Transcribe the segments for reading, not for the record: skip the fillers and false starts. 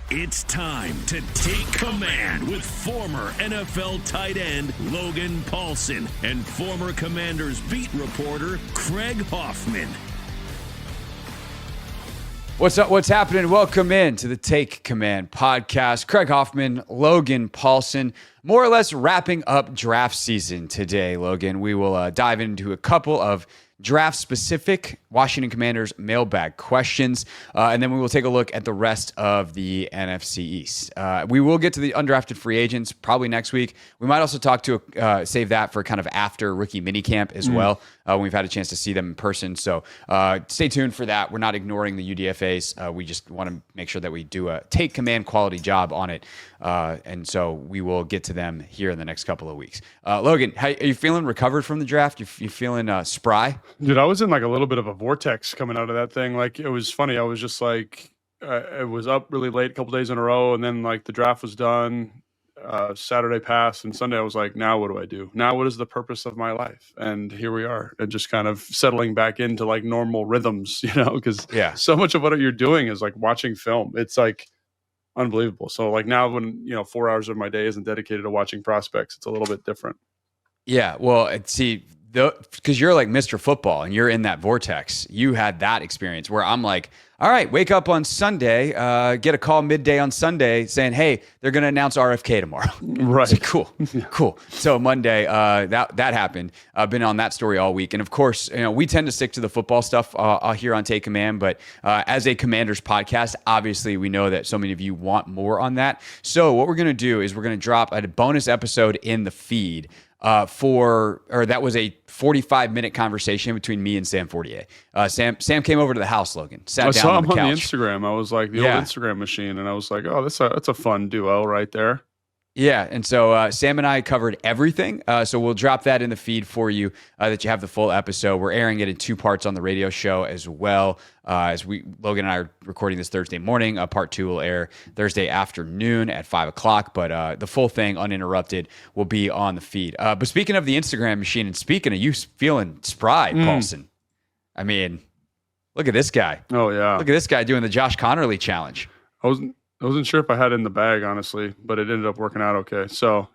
It's time to take command with former NFL tight end Logan Paulson and former Commanders beat reporter Craig Hoffman. What's up? What's happening? Welcome in to the Take Command podcast. Craig Hoffman, Logan Paulson, more or less wrapping up draft season today, Logan. We will dive into a couple of draft-specific Washington Commanders mailbag questions, and then we will take a look at the rest of the NFC East. We will get to the undrafted free agents probably next week. We might also talk to save that for kind of after rookie minicamp as well, when we've had a chance to see them in person. So stay tuned for that. We're not ignoring the UDFAs. We just want to make sure that we do a take command quality job on it, and so we will get to them here in the next couple of weeks. Logan, are you feeling recovered from the draft? You feeling spry? Dude, I was in like a little bit of a vortex coming out of that thing. Like, it was funny. I was just like, it was up really late a couple days in a row, and then like the draft was done. Saturday passed, and Sunday I was like, now what do I do? Now what is the purpose of my life? And here we are, and just kind of settling back into like normal rhythms, because so much of what you're doing is like watching film. It's like unbelievable. So like now when 4 hours of my day isn't dedicated to watching prospects, it's a little bit different. Yeah, well, because you're like Mr. Football and you're in that vortex. You had that experience where I'm like, all right, wake up on Sunday, get a call midday on Sunday saying, hey, they're going to announce RFK tomorrow. Right. Like, cool. So Monday, that happened. I've been on that story all week. And of course, we tend to stick to the football stuff here on Take Command. But as a Commanders podcast, obviously we know that so many of you want more on that. So what we're going to do is we're going to drop a bonus episode in the feed that was a 45-minute conversation between me and Sam Fortier. Sam came over to the house, Logan. I saw him on the Instagram. I was like, old Instagram machine, and I was like, oh, that's a fun duo right there. Yeah, and so Sam and I covered everything. So we'll drop that in the feed for you that you have the full episode. We're airing it in 2 parts on the radio show as well. Logan and I are recording this Thursday morning. Part 2 will air Thursday afternoon at 5 o'clock. But the full thing, uninterrupted, will be on the feed. But speaking of the Instagram machine, and speaking of you feeling spry, Paulson, I mean, look at this guy. Oh, yeah. Look at this guy doing the Josh Connerly challenge. I wasn't sure if I had it in the bag, honestly, but it ended up working out okay. So,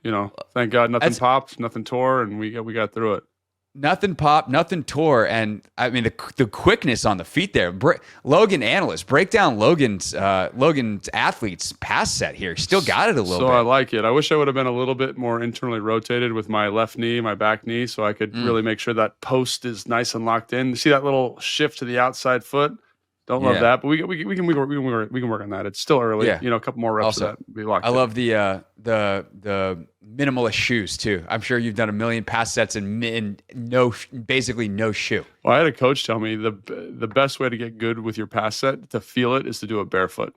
thank God nothing popped, nothing tore, and we got through it. Nothing popped, nothing tore, and I mean the quickness on the feet there. Logan analyst, break down Logan's athlete's pass set here. Still got it a little bit. So I like it. I wish I would have been a little bit more internally rotated with my left knee, my back knee, so I could really make sure that post is nice and locked in. See that little shift to the outside foot? Don't love that, but we can work on that. It's still early. Yeah. A couple more reps also, of that. Be locked I in. love the minimalist shoes too. I'm sure you've done a million pass sets and basically no shoe. Well, I had a coach tell me the best way to get good with your pass set, to feel it, is to do it barefoot.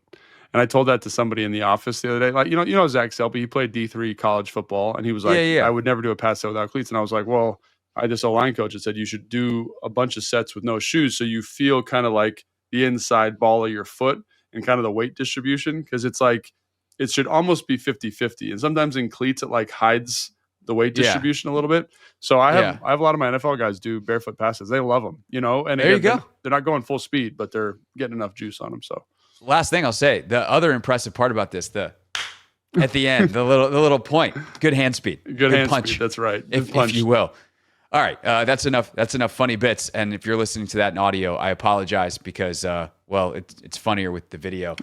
And I told that to somebody in the office the other day. Like, Zach Selby, he played D3 college football, and he was like, I would never do a pass set without cleats. And I was like, well, I had this O-line coach that said you should do a bunch of sets with no shoes, so you feel kind of like the inside ball of your foot and kind of the weight distribution, because it's like it should almost be 50-50, and sometimes in cleats it like hides the weight distribution a little bit. So I have a lot of my NFL guys do barefoot passes. They love them, and there you go. They're not going full speed, but they're getting enough juice on them. So last thing I'll say, the other impressive part about this, at the end, the little point, good hand speed, good hand punch. Speed, that's right, if you will. All right, that's enough. That's enough funny bits. And if you're listening to that in audio, I apologize because, it's funnier with the video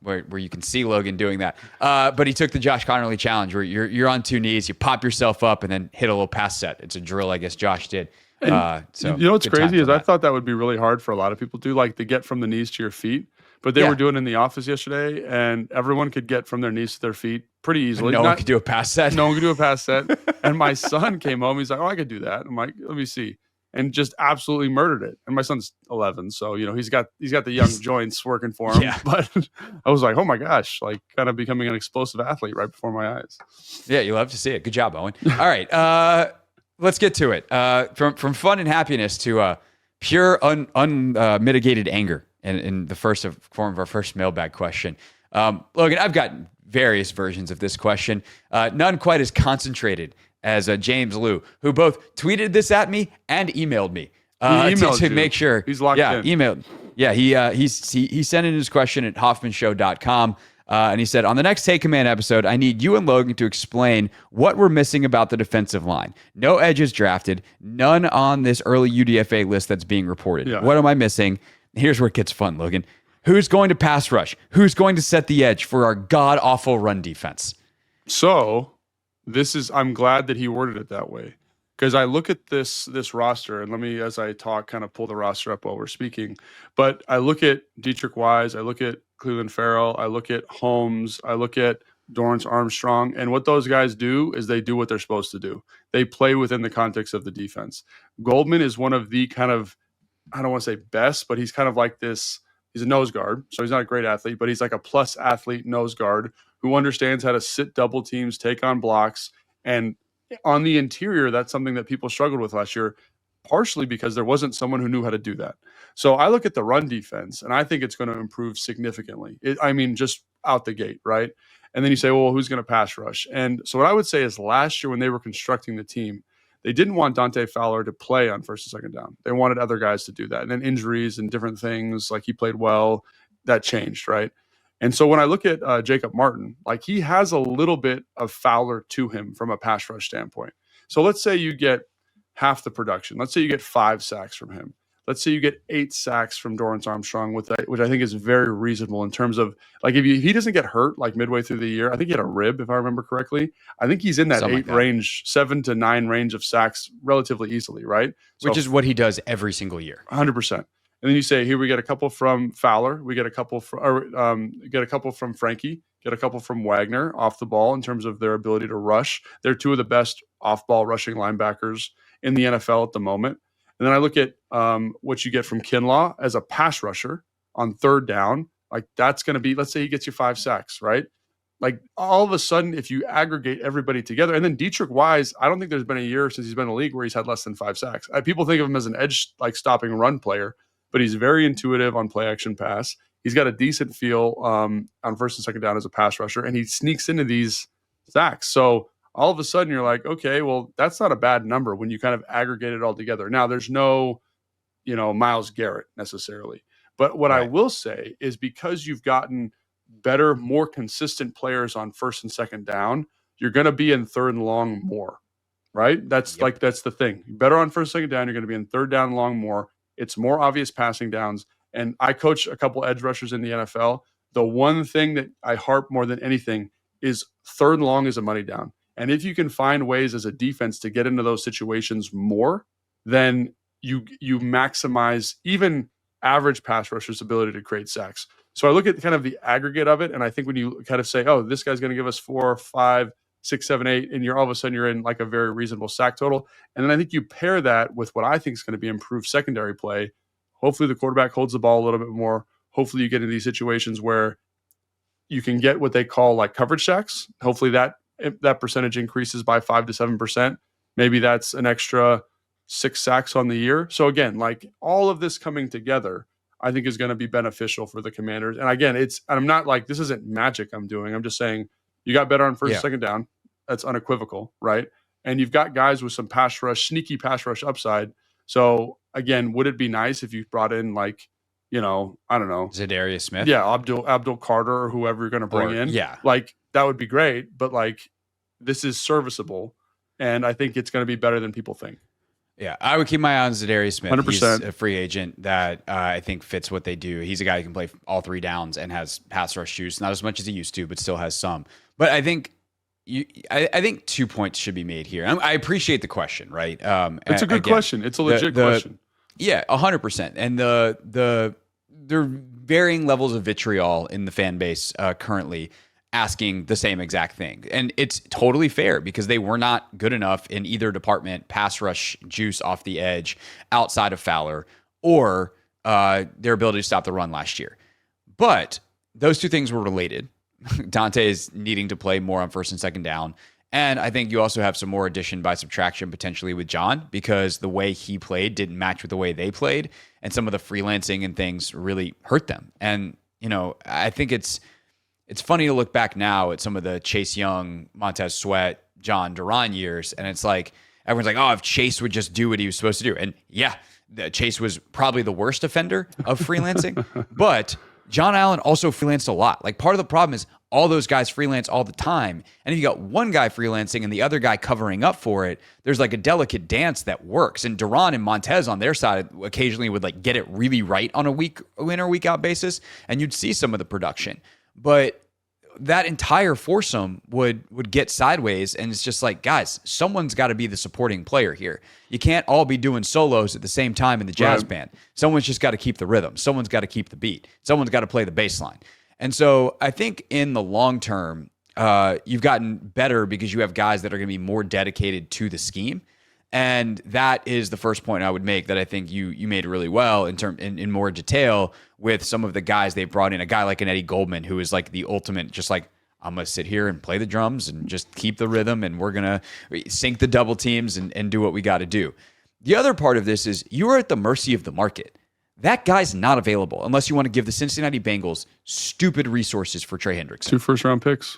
where you can see Logan doing that. But he took the Josh Connerly challenge where you're on 2 knees, you pop yourself up, and then hit a little pass set. It's a drill, I guess Josh did. So what's crazy is I thought that would be really hard for a lot of people to do, like to get from the knees to your feet. But they were doing it in the office yesterday, and everyone could get from their knees to their feet pretty easily. No one could do a pass set. No one could do a pass set. And my son came home. He's like, oh, I could do that. I'm like, let me see. And just absolutely murdered it. And my son's 11, so he's got the young joints working for him. Yeah. But I was like, oh my gosh, like kind of becoming an explosive athlete right before my eyes. Yeah, you love to see it. Good job, Owen. All right, let's get to it. From fun and happiness to pure unmitigated anger. In the form of our first mailbag question. Logan, I've got various versions of this question, none quite as concentrated as James Liu, who both tweeted this at me and emailed me to make sure he's locked in. Emailed. Yeah, he sent in his question at hoffmanshow.com. And he said, on the next Take Command episode, I need you and Logan to explain what we're missing about the defensive line. No edges drafted, none on this early UDFA list that's being reported. Yeah. What am I missing? Here's where it gets fun, Logan. Who's going to pass rush? Who's going to set the edge for our god-awful run defense? So I'm glad that he worded it that way. Because I look at this roster, and let me, as I talk, kind of pull the roster up while we're speaking. But I look at Dietrich Wise, I look at Cleveland Farrell, I look at Holmes, I look at Dorrance Armstrong, and what those guys do is they do what they're supposed to do. They play within the context of the defense. Goldman is one of the kind of, I don't want to say best, but he's kind of like this. He's a nose guard, so he's not a great athlete, but he's like a plus athlete nose guard who understands how to sit double teams, take on blocks, and on the interior, that's something that people struggled with last year, partially because there wasn't someone who knew how to do that. So I look at the run defense, and I think it's going to improve significantly. Just out the gate, right? And then you say, well, who's going to pass rush? And so what I would say is last year when they were constructing the team, they didn't want Dante Fowler to play on first and second down. They wanted other guys to do that. And then injuries and different things, like he played well, that changed, right? And so when I look at Jacob Martin, like he has a little bit of Fowler to him from a pass rush standpoint. So let's say you get half the production. Let's say you get 5 sacks from him. Let's say you get 8 sacks from Dorrance Armstrong, which I think is very reasonable in terms of, like, if he doesn't get hurt like midway through the year. I think he had a rib, if I remember correctly. I think he's in that Something 8 like range, 7 to 9 range of sacks relatively easily, right? Which is what he does every single year. 100%. And then you say, here we get a couple from Fowler, we get a couple from Frankie, get a couple from Wagner off the ball in terms of their ability to rush. They're 2 of the best off-ball rushing linebackers in the NFL at the moment. And then I look at what you get from Kinlaw as a pass rusher on third down. Like that's going to be, let's say he gets you 5 sacks, right? Like all of a sudden, if you aggregate everybody together, and then Dietrich Wise, I don't think there's been a year since he's been in the league where he's had less than 5 sacks. People think of him as an edge, like stopping run player, but he's very intuitive on play action pass. He's got a decent feel on first and second down as a pass rusher, and he sneaks into these sacks. So all of a sudden you're like, okay, well, that's not a bad number when you kind of aggregate it all together. Now there's no, Myles Garrett necessarily. But what I will say is because you've gotten better, more consistent players on first and second down, you're going to be in third and long more, right? That's that's the thing. Better on first and second down, you're going to be in third down and long more. It's more obvious passing downs. And I coach a couple edge rushers in the NFL. The one thing that I harp more than anything is third and long is a money down. And if you can find ways as a defense to get into those situations more, then you maximize even average pass rushers' ability to create sacks. So I look at kind of the aggregate of it, and I think when you kind of say, oh, this guy's going to give us 4, 5, 6, 7, 8, and all of a sudden you're in like a very reasonable sack total. And then I think you pair that with what I think is going to be improved secondary play. Hopefully the quarterback holds the ball a little bit more. Hopefully you get into these situations where you can get what they call like coverage sacks. Hopefully that percentage increases by 5 to 7%. Maybe that's an extra 6 sacks on the year. So again, like all of this coming together, I think is going to be beneficial for the Commanders. And again, I'm not like, this isn't magic I'm doing. I'm just saying you got better on first and second down. That's unequivocal, right? And you've got guys with some pass rush, sneaky pass rush upside. So again, would it be nice if you brought in like, I don't know, Zadarius Smith? Yeah, Abdul Carter or whoever you're going to bring in. Yeah. Like that would be great, but like this is serviceable. And I think it's going to be better than people think. Yeah, I would keep my eye on Zadarius Smith. 100%. He's a free agent that I think fits what they do. He's a guy who can play all 3 downs and has pass rush juice, not as much as he used to, but still has some. But I think I think 2 points should be made here. I appreciate the question, right? It's a good question. It's a legit question. Yeah, 100%. And there are varying levels of vitriol in the fan base currently asking the same exact thing. And it's totally fair because they were not good enough in either department, pass rush juice off the edge, outside of Fowler, or their ability to stop the run last year. But those 2 things were related. Dante is needing to play more on first and second down. And I think you also have some more addition by subtraction potentially with John because the way he played didn't match with the way they played. And some of the freelancing and things really hurt them. And, I think it's funny to look back now at some of the Chase Young, Montez Sweat, John Duran years. And it's like, everyone's like, oh, if Chase would just do what he was supposed to do. And yeah, Chase was probably the worst offender of freelancing. But John Allen also freelanced a lot. Like part of the problem is all those guys freelance all the time. And if you got one guy freelancing and the other guy covering up for it, there's like a delicate dance that works. And Duran and Montez on their side occasionally would like get it really right on a week in or week out basis, and you'd see some of the production. But that entire foursome would get sideways, and it's just like, guys, someone's got to be the supporting player here. You can't all be doing solos at the same time in the jazz band. Someone's just got to keep the rhythm. Someone's got to keep the beat. Someone's got to play the bass line. And so I think in the long term, you've gotten better because you have guys that are going to be more dedicated to the scheme. And that is the first point I would make that I think you made really well in more detail with some of the guys they brought in. A guy like an Eddie Goldman, who is like the ultimate, just like, I'm going to sit here and play the drums and just keep the rhythm, and we're going to sync the double teams and do what we got to do. The other part of this is you are at the mercy of the market. That guy's not available unless you want to give the Cincinnati Bengals stupid resources for Trey Hendrickson. 2 first-round picks.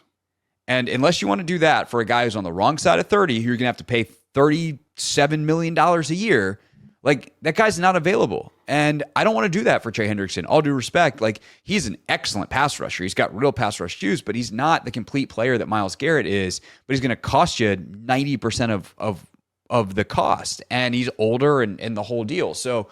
And unless you want to do that for a guy who's on the wrong side of 30, who you're going to have to pay $37 million a year, like, that guy's not available. And I don't want to do that for Trey Hendrickson. All due respect, like, he's an excellent pass rusher. He's got real pass rush juice, but he's not the complete player that Myles Garrett is. But he's going to cost you 90% of the cost. And he's older and the whole deal. So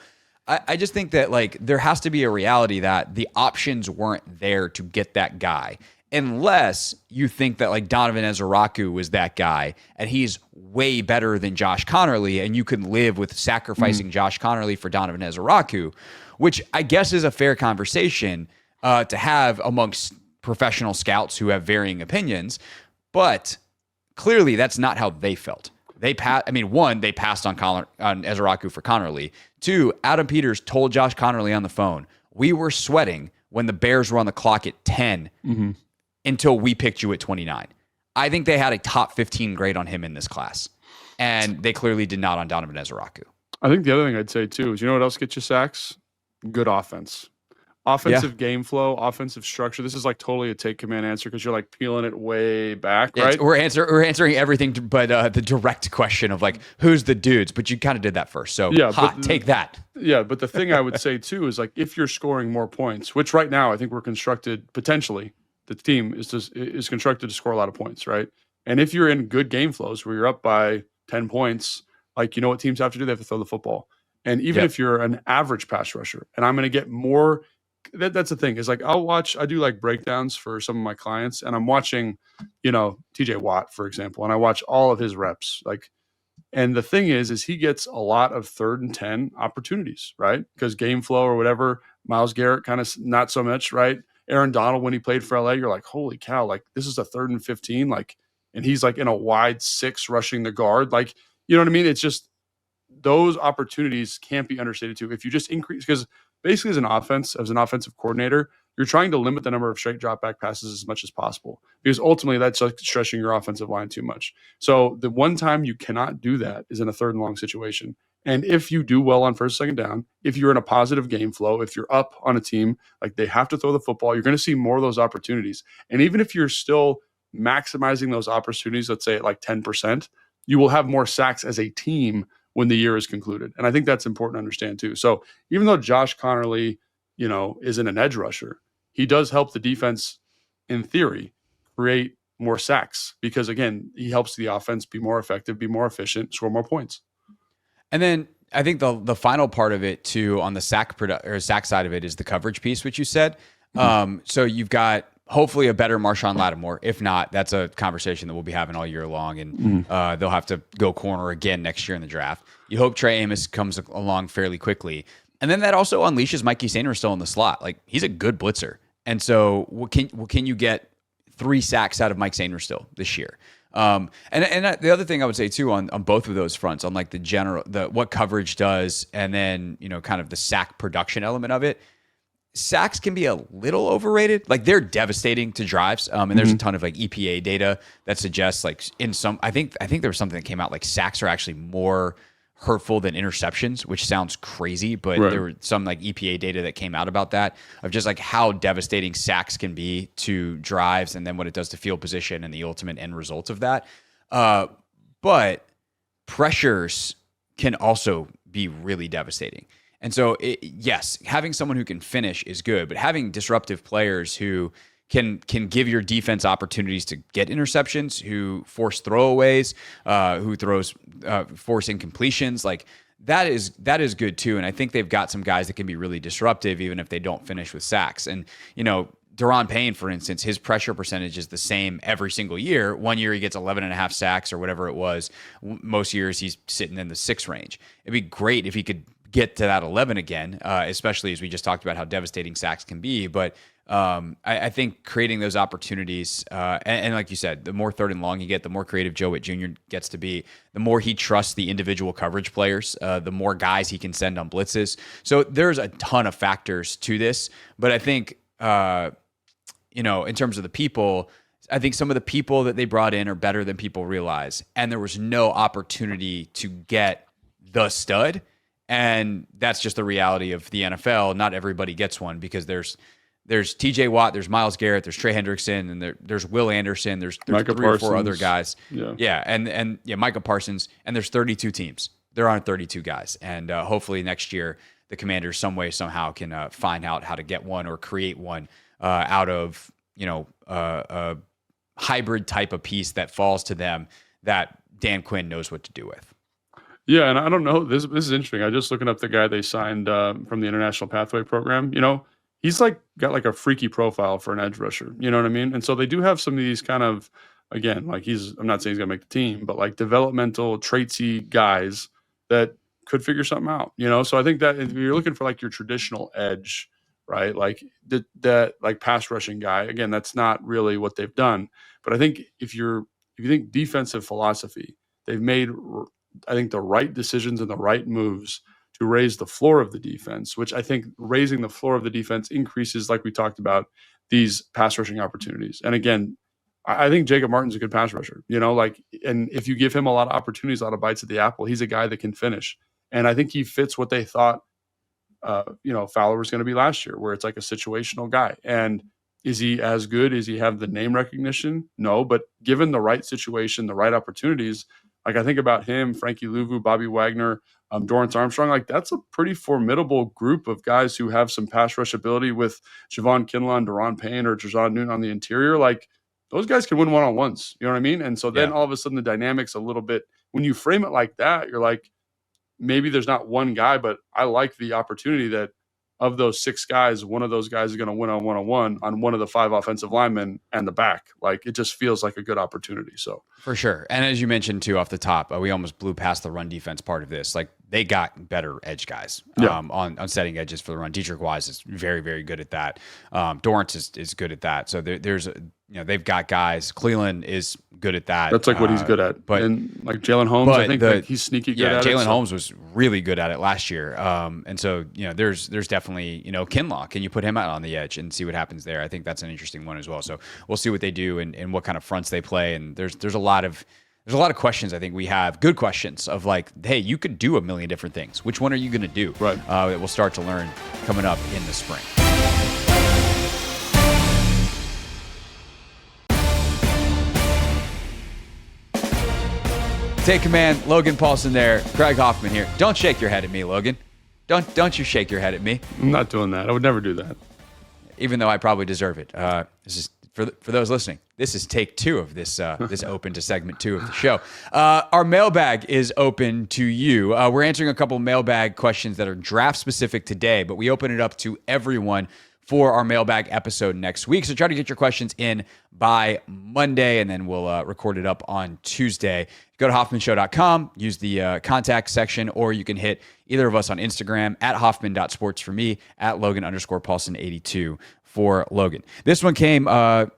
I just think that, like, there has to be a reality that the options weren't there to get that guy, unless you think that, like, Donovan Ezeraku was that guy and he's way better than Josh Connerly, and you can live with sacrificing Josh Connerly for Donovan Ezeraku, which I guess is a fair conversation to have amongst professional scouts who have varying opinions. But clearly that's not how they felt. They passed on Ezeraku for Connerly. 2, Adam Peters told Josh Connerly on the phone, we were sweating when the Bears were on the clock at 10 until we picked you at 29. I think they had a top 15 grade on him in this class, and they clearly did not on Donovan Ezeraku. I think the other thing I'd say, too, is you know what else gets you sacks? Good offense. Offensive game flow, offensive structure. This is like totally a take command answer because you're like peeling it way back, right? We're answering everything, but the direct question of like, who's the dudes? But you kind of did that first, so take that. Yeah, but the thing I would say too is like if you're scoring more points, which right now I think we're constructed potentially, the team is constructed to score a lot of points, right? And if you're in good game flows where you're up by 10 points, like you know what teams have to do? They have to throw the football. And even if you're an average pass rusher, and I'm going to get more. That's the thing is like I do like breakdowns for some of my clients, and I'm watching, TJ Watt, for example, and I watch all of his reps. Like, and the thing is he gets a lot of 3rd and 10 opportunities, right? Because game flow or whatever. Myles Garrett kind of not so much, right? Aaron Donald, when he played for LA, you're like, holy cow, like this is a 3rd and 15, like, and he's like in a wide 6 rushing the guard, like, you know what I mean? It's just those opportunities can't be understated too. If you just increase, because basically as an offensive coordinator, you're trying to limit the number of straight drop back passes as much as possible, because ultimately that's like stretching your offensive line too much. So the one time you cannot do that is in a 3rd and long situation. And if you do well on 1st, 2nd down, if you're in a positive game flow, if you're up on a team, like they have to throw the football, you're going to see more of those opportunities. And even if you're still maximizing those opportunities, let's say at like 10%, you will have more sacks as a team when the year is concluded. And I think that's important to understand too. So even though Josh Connerly, isn't an edge rusher, he does help the defense in theory create more sacks because again, he helps the offense be more effective, be more efficient, score more points. And then I think the final part of it too, on the sack side of it, is the coverage piece, which you said. So you've got hopefully a better Marshawn Lattimore. If not, that's a conversation that we'll be having all year long, and they'll have to go corner again next year in the draft. You hope Trey Amos comes along fairly quickly. And then that also unleashes Mikey Sainristil in the slot. Like, he's a good blitzer. And so can you get 3 sacks out of Mike Sainristil this year? And the other thing I would say too on both of those fronts, on like what coverage does, and then, kind of the sack production element of it, sacks can be a little overrated. Like, they're devastating to drives. And there's a ton of like EPA data that suggests like I think there was something that came out like sacks are actually more hurtful than interceptions, which sounds crazy, but there were some like EPA data that came out about that, of just like how devastating sacks can be to drives, and then what it does to field position and the ultimate end result of that. But pressures can also be really devastating. And so, yes, having someone who can finish is good, but having disruptive players who can give your defense opportunities to get interceptions, who force throwaways, who throws force incompletions. Like that is good too. And I think they've got some guys that can be really disruptive, even if they don't finish with sacks. And Daron Payne, for instance, his pressure percentage is the same every single year. One year he gets 11.5 sacks or whatever it was. Most years he's sitting in the 6 range. It'd be great if he could get to that 11 again, especially as we just talked about how devastating sacks can be. But I think creating those opportunities, and like you said, the more 3rd and long you get, the more creative Joe Witt Jr. gets to be, the more he trusts the individual coverage players, the more guys he can send on blitzes. So there's a ton of factors to this. But I think, in terms of the people, I think some of the people that they brought in are better than people realize. And there was no opportunity to get the stud. And that's just the reality of the NFL. Not everybody gets one, because there's TJ Watt, there's Myles Garrett, there's Trey Hendrickson, and there's Will Anderson, there's 3 or 4 other guys. Yeah, and Micah Parsons, and there's 32 teams. There aren't 32 guys. And hopefully next year the Commanders some way, somehow can find out how to get one or create one out of a hybrid type of piece that falls to them that Dan Quinn knows what to do with. Yeah, and I don't know. This is interesting. I just looking up the guy they signed from the International Pathway Program. He's got a freaky profile for an edge rusher. You know what I mean? And so they do have some of these kind of, again, I'm not saying he's gonna make the team, but developmental traitsy guys that could figure something out. So I think that if you're looking for your traditional edge, right, that pass rushing guy, again, that's not really what they've done. But I think if you think defensive philosophy, they've made, I think, the right decisions and the right moves to raise the floor of the defense, which I think raising the floor of the defense increases, like we talked about, these pass rushing opportunities. And again, I think Jacob Martin's a good pass rusher, and if you give him a lot of opportunities, a lot of bites at the apple, he's a guy that can finish. And I think he fits what they thought, Fowler was going to be last year, where it's a situational guy. And is he as good? Does he have the name recognition? No, but given the right situation, the right opportunities, I think about him, Frankie Louvu, Bobby Wagner, Dorrance Armstrong. That's a pretty formidable group of guys who have some pass rush ability with Javon Kinlaw, Daron Payne, or Jer'Zhan Newton on the interior. Those guys can win one-on-ones. You know what I mean? And so then all of a sudden the dynamics a little bit, when you frame it like that, you're maybe there's not one guy, but I like the opportunity that of those 6 guys, one of those guys is going to win on one-on-one on one of the 5 offensive linemen and the back. It just feels like a good opportunity. So for sure. And as you mentioned too, off the top, we almost blew past the run defense part of this. They got better edge guys on setting edges for the run. Dietrich Wise is very, very good at that. Dorrance is good at that. So there's they've got guys. Cleveland is good at that. That's what he's good at. But Jalen Holmes, I think he's sneaky good at it. Yeah, Jalen Holmes was really good at it last year. And so there's definitely Kinlaw. Can you put him out on the edge and see what happens there? I think that's an interesting one as well. So we'll see what they do and what kind of fronts they play. And there's a lot of questions I think we have, good questions of hey, you could do a million different things. Which one are you going to do? Right. That we'll start to learn coming up in the spring. Take Command, Logan Paulson there, Craig Hoffman here. Don't shake your head at me, Logan. Don't you shake your head at me. I'm not doing that. I would never do that. Even though I probably deserve it. This is for those listening. This is take 2 of this this open to segment 2 of the show. Our mailbag is open to you. We're answering a couple of mailbag questions that are draft specific today, but we open it up to everyone for our mailbag episode next week. So try to get your questions in by Monday, and then we'll record it up on Tuesday. Go to HoffmanShow.com, use the contact section, or you can hit either of us on Instagram at Hoffman.sports for me, at Logan_Paulson82 for Logan. This one came on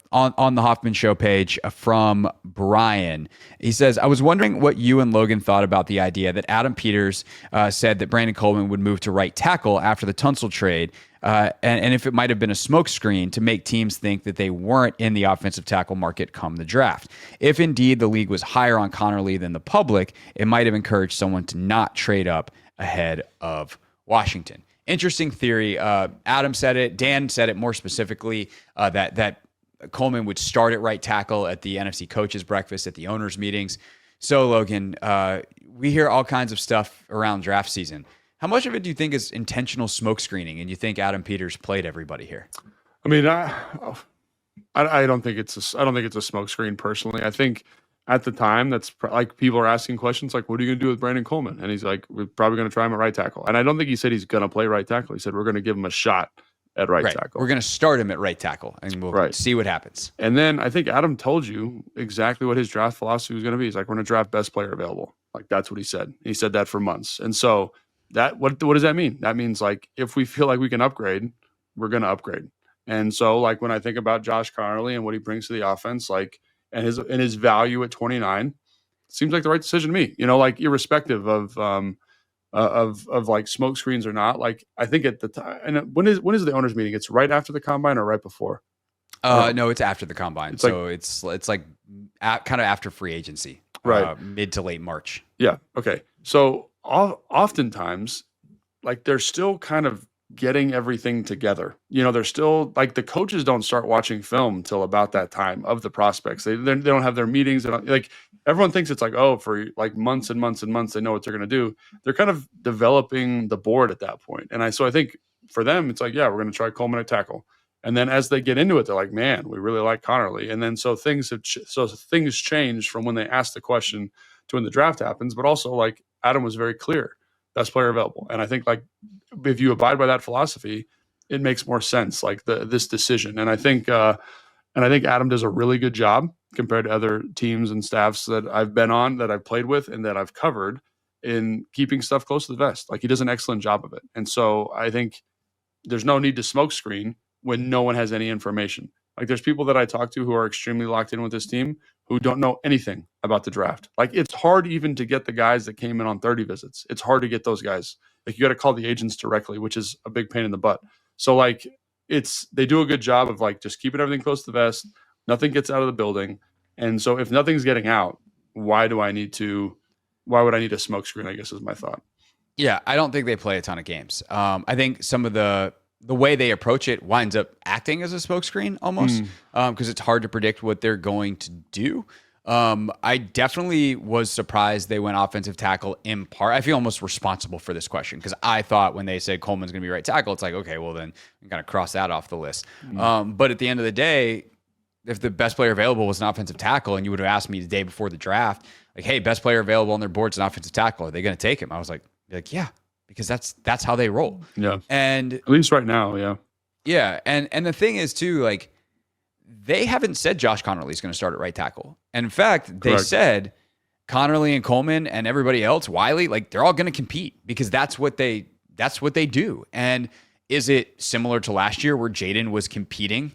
the Hoffman Show page from Brian. He says, I was wondering what you and Logan thought about the idea that Adam Peters said that Brandon Coleman would move to right tackle after the Tunsil trade, and if it might have been a smokescreen to make teams think that they weren't in the offensive tackle market come the draft. If indeed the league was higher on Connerly than the public, it might have encouraged someone to not trade up ahead of Washington. Interesting theory. Adam said it. Dan said it more specifically, that Coleman would start at right tackle at the NFC coaches breakfast, at the owners meetings. So Logan, we hear all kinds of stuff around draft season. How much of it do you think is intentional smoke screening, and you think Adam Peters played everybody here? I mean, I don't think it's a smokescreen personally. I think at the time that's like people are asking questions like, what are you going to do with Brandon Coleman? And he's like, we're probably going to try him at right tackle. And I don't think he said he's going to play right tackle. He said we're going to give him a shot at right tackle. We're going to start him at right tackle and we'll see what happens. And then I think Adam told you exactly what his draft philosophy was going to be. He's like, we're going to draft best player available. Like that's what he said. He said that for months. And so that what does that mean? That means like if we feel like we can upgrade, we're going to upgrade. And so like when I think about Josh Connerly and what he brings to the offense, like and his value at 29, it seems like the right decision to me. You know, like irrespective of like smoke screens or not. Like I think at the time, and when is the owners meeting? It's right after the combine or right before? No, it's after the combine. So it's like kind of after free agency, right? Mid to late March. Yeah. Okay. So oftentimes, like they're still kind of getting everything together. You know, they're still like the coaches don't start watching film till about that time of the prospects. They don't have their meetings. Like everyone thinks it's like, oh, for like months and months and months, they know what they're going to do. They're kind of developing the board at that point. And I think for them, it's like, yeah, we're going to try Coleman at tackle. And then as they get into it, they're like, man, we really like Connerly. And then so things change from when they ask the question to when the draft happens. But also like Adam was very clear, best player available. And I think like if you abide by that philosophy, it makes more sense, like this decision. And I think Adam does a really good job compared to other teams and staffs that I've been on, that I've played with, and that I've covered in keeping stuff close to the vest. Like he does an excellent job of it. And so I think there's no need to smoke screen when no one has any information. Like there's people that I talk to who are extremely locked in with this team who don't know anything about the draft. Like it's hard even to get the guys that came in on 30 visits. It's hard to get those guys. Like you got to call the agents directly, which is a big pain in the butt. So like they do a good job of like just keeping everything close to the vest. Nothing gets out of the building. And so if nothing's getting out, why would I need a smoke screen, I guess is my thought. Yeah, I don't think they play a ton of games. I think some of the way they approach it winds up acting as a smokescreen almost because it's hard to predict what they're going to do. I definitely was surprised they went offensive tackle in part. I feel almost responsible for this question because I thought when they said Coleman's going to be right tackle, it's like, okay, well then I'm going to cross that off the list. But at the end of the day, if the best player available was an offensive tackle and you would have asked me the day before the draft, like, hey, best player available on their board's an offensive tackle, are they going to take him? I was like, yeah, because that's how they roll. Yeah. And at least right now, yeah. Yeah. And the thing is too, like, they haven't said Josh Connerly is going to start at right tackle. And in fact, they said Connerly and Coleman and everybody else, Wiley, like they're all going to compete because that's what they do. And is it similar to last year where Jaden was competing,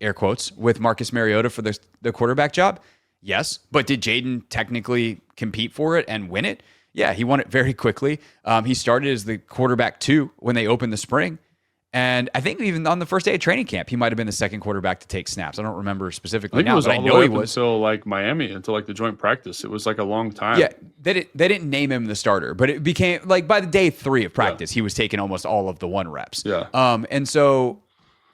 air quotes, with Marcus Mariota for the quarterback job? Yes. But did Jaden technically compete for it and win it? Yeah, he won it very quickly. He started as the quarterback 2 when they opened the spring. And I think even on the first day of training camp, he might have been the second quarterback to take snaps. I don't remember specifically now, but I know he was. Until like Miami, until like the joint practice. It was like a long time. Yeah, they didn't name him the starter, but it became like by the day 3 of practice, he was taking almost all of the 1 reps. Yeah. And so,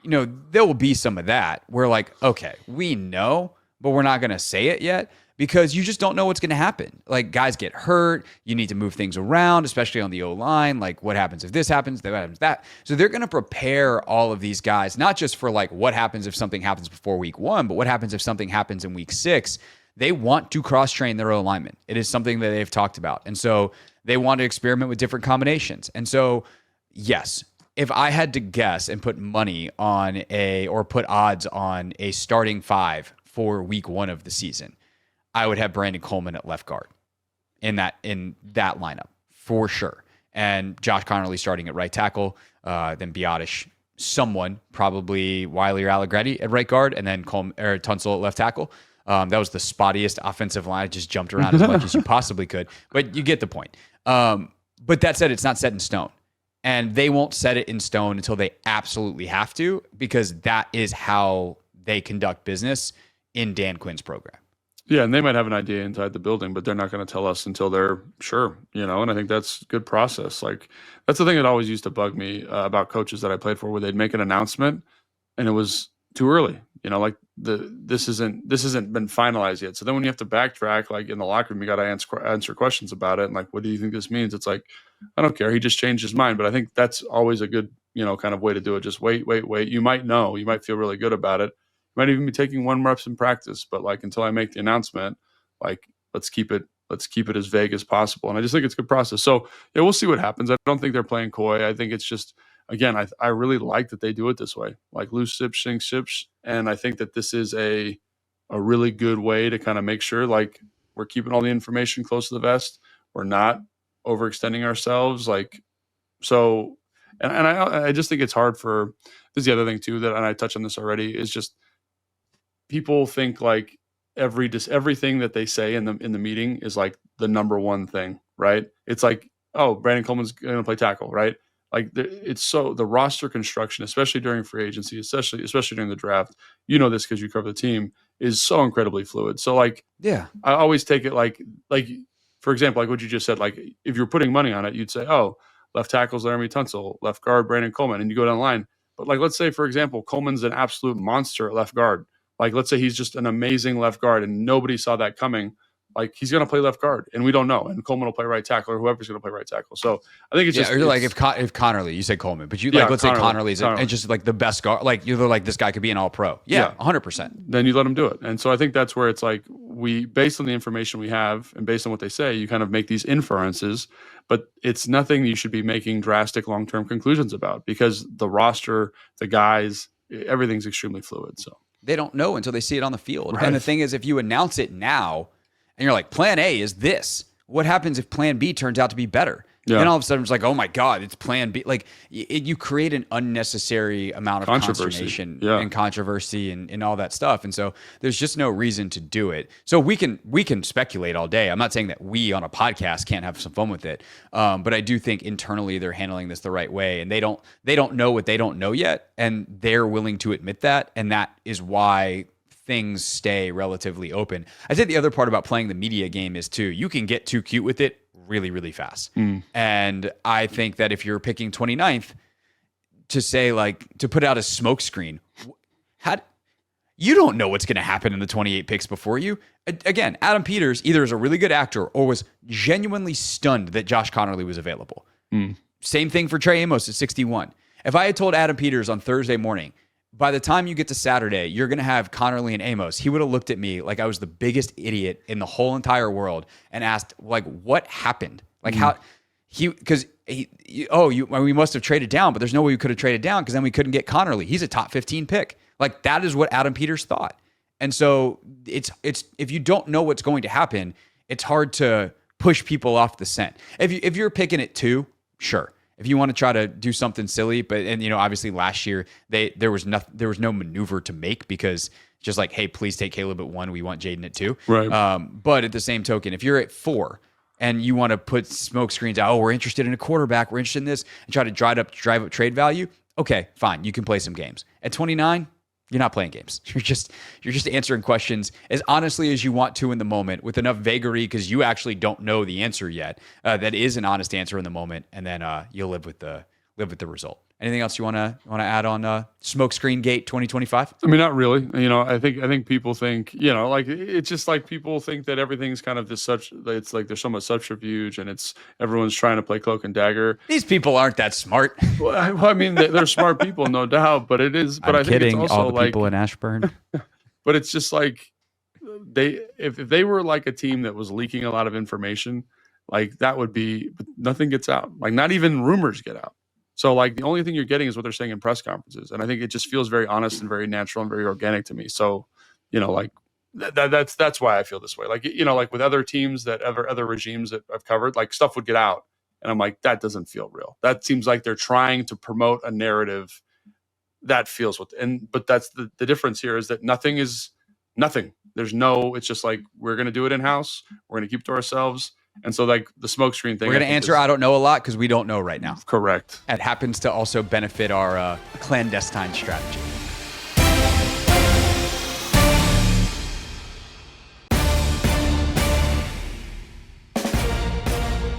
you know, there will be some of that where like, okay, we know, but we're not going to say it yet. Because you just don't know what's going to happen. Like guys get hurt. You need to move things around, especially on the O-line. Like what happens if this happens, what happens that. So they're going to prepare all of these guys, not just for like what happens if something happens before week 1, but what happens if something happens in week 6. They want to cross-train their O-linemen. It is something that they've talked about. And so they want to experiment with different combinations. And so, yes, if I had to guess and put money on or put odds on a starting 5 for week 1 of the season, I would have Brandon Coleman at left guard in that lineup for sure. And Josh Connerly starting at right tackle, then Biotish, someone, probably Wiley or Allegretti at right guard, and then Tunsil at left tackle. That was the spottiest offensive line. I just jumped around as much as you possibly could, but you get the point. But that said, it's not set in stone. And they won't set it in stone until they absolutely have to, because that is how they conduct business in Dan Quinn's program. Yeah, and they might have an idea inside the building, but they're not going to tell us until they're sure, you know, and I think that's good process. Like, that's the thing that always used to bug me about coaches that I played for, where they'd make an announcement and it was too early, you know, like this isn't been finalized yet. So then when you have to backtrack, like in the locker room, you got to answer questions about it. And like, what do you think this means? It's like, I don't care. He just changed his mind. But I think that's always a good, you know, kind of way to do it. Just wait. You might know, you might feel really good about it. might even be taking 1 reps in practice, but like until I make the announcement, like let's keep it as vague as possible. And I just think it's a good process. So yeah, we'll see what happens. I don't think they're playing coy. I think it's just, again, I really like that they do it this way, like loose sips, sink sips. And I think that this is a really good way to kind of make sure like we're keeping all the information close to the vest. We're not overextending ourselves. Like, so, and I just think it's hard for, this is the other thing too, that, and I touched on this already, is just people think like everything that they say in the meeting is like the number one thing, right? It's like, oh, Brandon Coleman's going to play tackle, right? Like it's so the roster construction, especially during free agency, especially during the draft, you know this because you cover the team, is so incredibly fluid. So like, yeah, I always take it like for example, like what you just said, like if you're putting money on it, you'd say, oh, left tackle's Laramie Tunsil, left guard Brandon Coleman, and you go down the line. But like, let's say for example, Coleman's an absolute monster at left guard. Like, let's say he's just an amazing left guard and nobody saw that coming. Like, he's going to play left guard and we don't know. And Coleman will play right tackle or whoever's going to play right tackle. So I think it's just. Or like if Connerly, you said Coleman, but let's say Connerly's and just like the best guard. Like, you're like, this guy could be an all pro. Yeah, 100%. Then you let him do it. And so I think that's where it's like, based on the information we have and based on what they say, you kind of make these inferences, but it's nothing you should be making drastic long-term conclusions about because the roster, the guys, everything's extremely fluid. So. They don't know until they see it on the field. Right. And the thing is, if you announce it now and you're like, plan A is this, what happens if plan B turns out to be better? Yeah. Then all of a sudden it's like, oh my God, it's plan B. Like you create an unnecessary amount of consternation and controversy and all that stuff. And so there's just no reason to do it. So we can speculate all day. I'm not saying that we on a podcast can't have some fun with it. But I do think internally they're handling this the right way and they don't know what they don't know yet. And they're willing to admit that. And that is why things stay relatively open. I think the other part about playing the media game is too, you can get too cute with it really, really fast. And I think that if you're picking 29th to say like, to put out a smokescreen, you don't know what's going to happen in the 28 picks before you. Again, Adam Peters either is a really good actor or was genuinely stunned that Josh Connerly was available. Same thing for Trey Amos at 61. If I had told Adam Peters on Thursday morning, by the time you get to Saturday, you're going to have Connerly and Amos, he would have looked at me like I was the biggest idiot in the whole entire world and asked, like, what happened? Like, we must have traded down, but there's no way we could have traded down because then we couldn't get Connerly. He's a top 15 pick. Like, that is what Adam Peters thought. And so it's if you don't know what's going to happen, it's hard to push people off the scent. If you're picking at 2, sure. If you want to try to do something silly, obviously last year there was no maneuver to make because just like, hey, please take Caleb at 1. We want Jaden at 2. Right. But at the same token, if you're at 4 and you want to put smoke screens out, oh, we're interested in a quarterback, we're interested in this, and try to drive up trade value. Okay, fine, you can play some games. At 29, you're not playing games. You're just answering questions as honestly as you want to in the moment with enough vagary because you actually don't know the answer yet. That is an honest answer in the moment, and then you'll live with the result. Anything else you want to add on Smokescreen Gate 2025? I mean, not really. I think people think, like it's just like people think that everything's kind of it's like there's so much subterfuge and everyone's trying to play cloak and dagger. These people aren't that smart. Well, I mean, they're smart people, no doubt, but it is. But I'm I think kidding, it's also all the people in Ashburn. But it's just like if they were like a team that was leaking a lot of information, like that would be, but nothing gets out. Like not even rumors get out. So like the only thing you're getting is what they're saying in press conferences. And I think it just feels very honest and very natural and very organic to me. So, like that's why I feel this way. Like, like with other teams that other regimes that I've covered, like stuff would get out. And I'm like, that doesn't feel real. That seems like they're trying to promote a narrative that feels but that's the difference here is that nothing is nothing. It's just like, we're going to do it in-house. We're going to keep it to ourselves. And so like the smokescreen thing. We're going to answer I don't know a lot because we don't know right now. Correct. It happens to also benefit our clandestine strategy.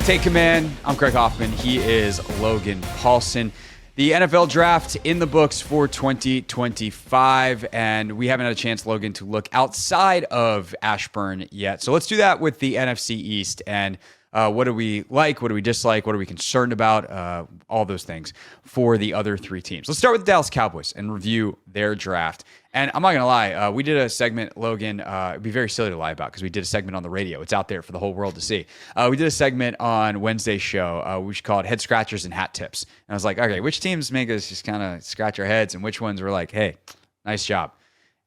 Take Command. I'm Craig Hoffman. He is Logan Paulson. The NFL draft in the books for 2025, and we haven't had a chance, Logan, to look outside of Ashburn yet. So let's do that with the NFC East. And What do we like? What do we dislike? What are we concerned about? All those things for the other three teams. Let's start with the Dallas Cowboys and review their draft. And I'm not going to lie, we did a segment, Logan, it'd be very silly to lie about because we did a segment on the radio. It's out there for the whole world to see. We did a segment on Wednesday's show, which called Head Scratchers and Hat Tips. And I was like, okay, which teams make us just kind of scratch our heads and which ones were like, hey, nice job.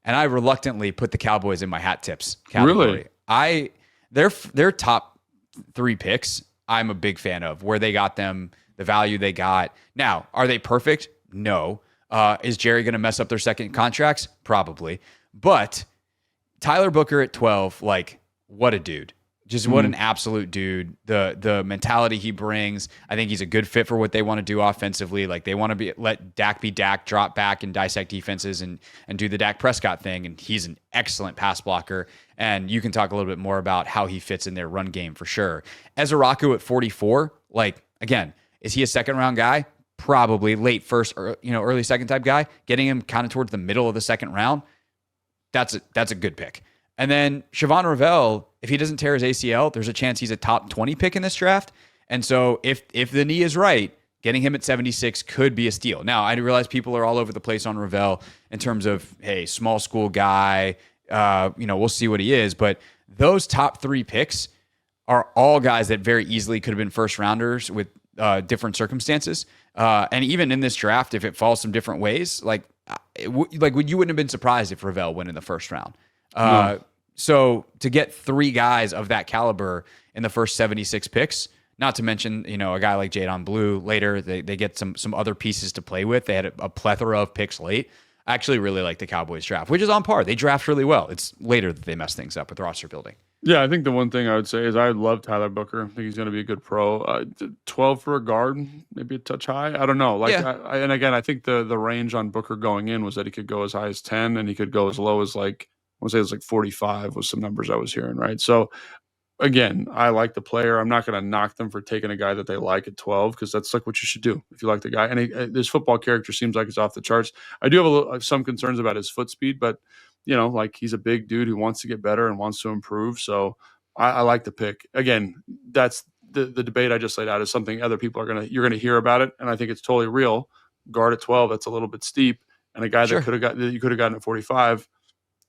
And I reluctantly put the Cowboys in my hat tips category. Really? Their top three picks, I'm a big fan of where they got them, the value they got. Now, are they perfect? No. Is Jerry going to mess up their second contracts? Probably. But Tyler Booker at 12, like, what a dude. Just what an absolute dude. The mentality he brings, I think he's a good fit for what they want to do offensively. Like, they want to let Dak be Dak, drop back and dissect defenses and do the Dak Prescott thing. And he's an excellent pass blocker. And you can talk a little bit more about how he fits in their run game for sure. Ezeraku at 44, like, again, is he a second round guy? Probably late first or early second type guy. Getting him kind of towards the middle of the second round, that's a good pick. And then Siobhan Ravel, if he doesn't tear his ACL, there's a chance he's a top 20 pick in this draft. And so if the knee is right, getting him at 76 could be a steal. Now, I realize people are all over the place on Ravel in terms of, hey, small school guy, we'll see what he is. But those top three picks are all guys that very easily could have been first rounders with different circumstances. And even in this draft, if it falls some different ways, you wouldn't have been surprised if Ravel went in the first round. No. So to get three guys of that caliber in the first 76 picks, not to mention, a guy like Jadon Blue later, they get some other pieces to play with. They had a plethora of picks late. I actually really like the Cowboys draft, which is on par. They draft really well. It's later that they mess things up with roster building. Yeah, I think the one thing I would say is I love Tyler Booker. I think he's going to be a good pro. 12 for a guard, maybe a touch high. I don't know. And again, I think the range on Booker going in was that he could go as high as 10 and he could go as low as I want to say it was 45 was some numbers I was hearing, right? So again, I like the player. I'm not going to knock them for taking a guy that they like at 12 because that's what you should do if you like the guy. And his football character seems like it's off the charts. I do have some concerns about his foot speed, but he's a big dude who wants to get better and wants to improve. So I like the pick. Again, that's the debate I just laid out is something other people you're going to hear about it. And I think it's totally real. Guard at 12, that's a little bit steep. And a guy that you could have gotten at 45,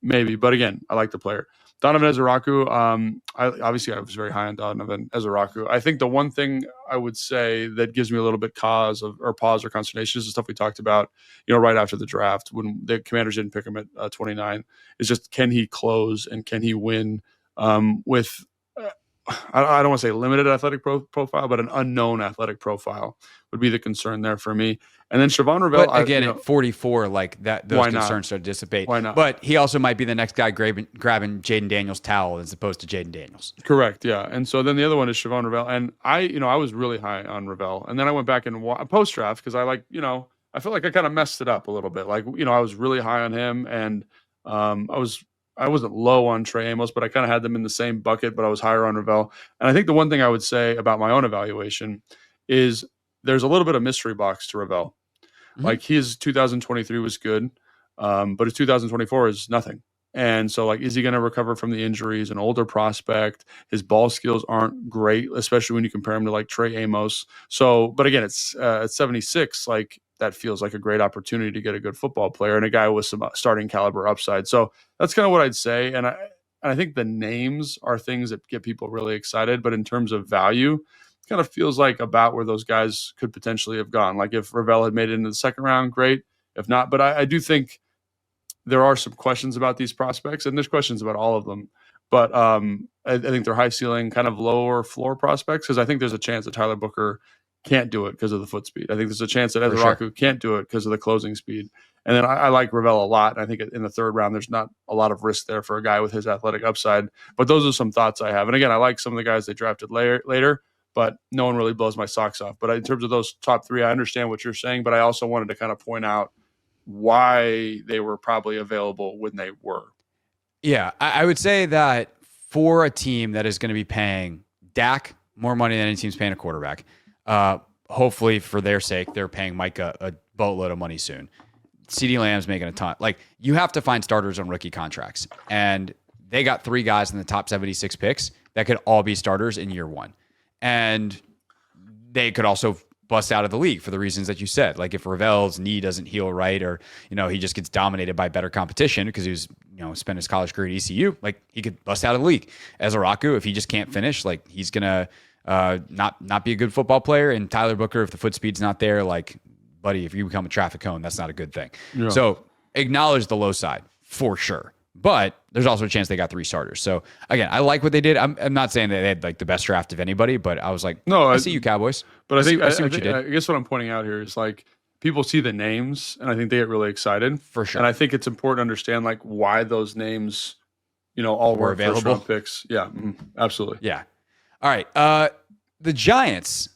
maybe. But again, I like the player. Donovan Ezeraku, I was very high on Donovan Ezeraku. I think the one thing I would say that gives me a little bit pause or consternation is the stuff we talked about, right after the draft when the Commanders didn't pick him at 29, is just can he close and can he win with I don't want to say limited athletic profile, but an unknown athletic profile would be the concern there for me. And then Siobhan Ravel, but again, at 44, like that, those concerns start to dissipate. Why not? But he also might be the next guy grabbing Jaden Daniels' towel as opposed to Jaden Daniels. Correct, yeah. And so then the other one is Siobhan Ravel, and I was really high on Ravel, and then I went back and post draft because I feel like I kind of messed it up a little bit. I was really high on him, and I wasn't low on Trey Amos, but I kind of had them in the same bucket, but I was higher on Ravel. And I think the one thing I would say about my own evaluation is there's a little bit of mystery box to Ravel. Mm-hmm. His 2023 was good, but his 2024 is nothing. And so is he going to recover from the injuries? An older prospect, his ball skills aren't great, especially when you compare him to Trey Amos. So, but again, it's at 76, that feels like a great opportunity to get a good football player and a guy with some starting caliber upside. So that's kind of what I'd say. And I think the names are things that get people really excited, but in terms of value, it kind of feels like about where those guys could potentially have gone. If Ravel had made it into the second round, great. If not, but I do think there are some questions about these prospects, and there's questions about all of them. But I think they're high ceiling, kind of lower floor prospects, because I think there's a chance that Tyler Booker can't do it because of the foot speed. I think there's a chance that Ezeraku can't do it because of the closing speed. And then I like Ravel a lot. I think in the third round, there's not a lot of risk there for a guy with his athletic upside. But those are some thoughts I have. And again, I like some of the guys they drafted later, but no one really blows my socks off. But in terms of those top three, I understand what you're saying, but I also wanted to kind of point out why they were probably available when they were. Yeah, I would say that for a team that is going to be paying Dak more money than any team's paying a quarterback, hopefully for their sake, they're paying Mike a boatload of money soon. CeeDee Lamb's making a ton. You have to find starters on rookie contracts. And they got three guys in the top 76 picks that could all be starters in year one. And they could also bust out of the league for the reasons that you said. Like if Ravel's knee doesn't heal right, or, he just gets dominated by better competition because he was, spent his college career at ECU, like he could bust out of the league. As Araku, if he just can't finish, like he's going to not be a good football player. And Tyler Booker, if the foot speed's not there, like, buddy, if you become a traffic cone, that's not a good thing. Yeah. So acknowledge the low side for sure. But there's also a chance they got 3 starters. So again, I like what they did. I'm not saying that they had like the best draft of anybody, but I was like, no, I see you, Cowboys. But I see what you did. I guess what I'm pointing out here is like people see the names and I think they get really excited for sure. And I think it's important to understand like why those names, all were available first round picks. Yeah, absolutely. Yeah. All right. The Giants